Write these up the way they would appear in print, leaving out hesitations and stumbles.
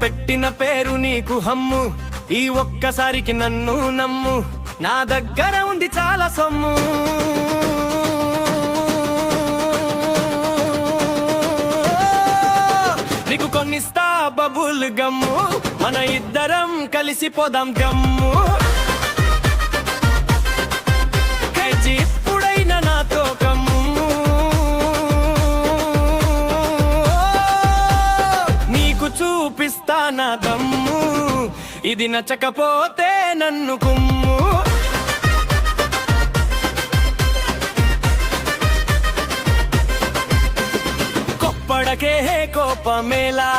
పెట్టిన పేరు నీకు హమ్ము, ఈ ఒక్కసారికి నన్ను నమ్ము, నా దగ్గర ఉంది చాలా సొమ్ము. నీకు కొన్నిస్తా బబుల్ గమ్ము, మన ఇద్దరం కలిసిపోదాం గమ్ము. ఇప్పుడైనా నాతో కమ్ము, నీకు చూపిస్తా నా దమ్ము, ఇది నచ్చకపోతే నన్ను కుమ్ము. కొప్పడకే కోపమేలా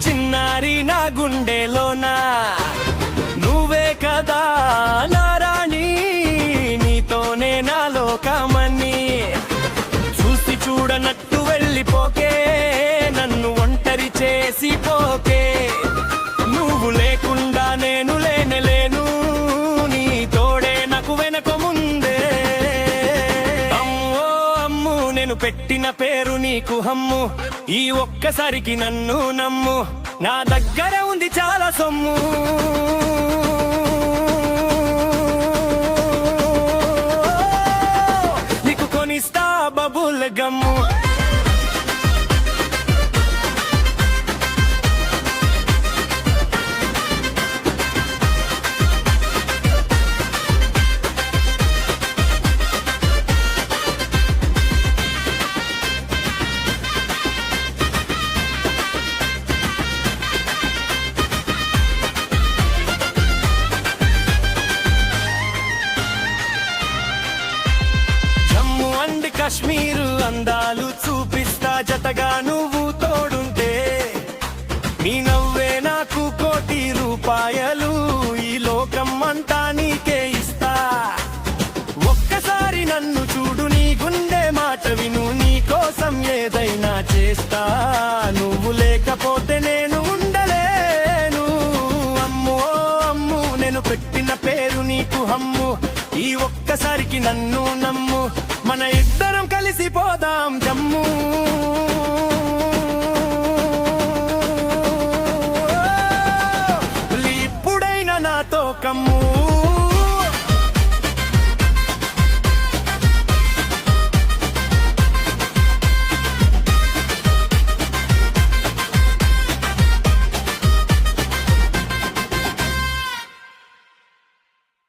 చిన్నారి నా గుండెలోనా, నువ్వే కదా నా రాణి, నీతోనే నా లోకమని. చూసి చూడనట్టు వెళ్ళిపోకే, నన్ను ఒంటరి చేసి పోకే, నువ్వు లేకుండా నేను లేనలేను, నీ తోడే నాకు వెనక ముందే. అమ్మో అమ్ము నేను పెట్టిన పేరు నీకు హమ్ము, ఈ ఒక్కసారికి నన్ను నమ్ము, నా దగ్గర ఉంది చాలా సొమ్ము. నీకు కొనిస్తా బబుల్ గమ్ము. కాశ్మీరు అందాలు చూపిస్తా జతగా నువ్వు తోడుంటే, నీ నవ్వే నాకు కోటి రూపాయలు, ఈ లోకం అంతా నీకే ఇస్తా. ఒక్కసారి నన్ను చూడు, నీ గుండె మాట విను, నీ కోసం ఏదైనా చేస్తా, నువ్వు లేకపోతే నేను ఉండలేను. అమ్మో అమ్ము నేను పెట్టిన పేరు నీకు హమ్ము, ఈ ఒక్కసారికి నన్ను నమ్ము, మన ఇద్దరం కలిసిపోదాం జమ్ము.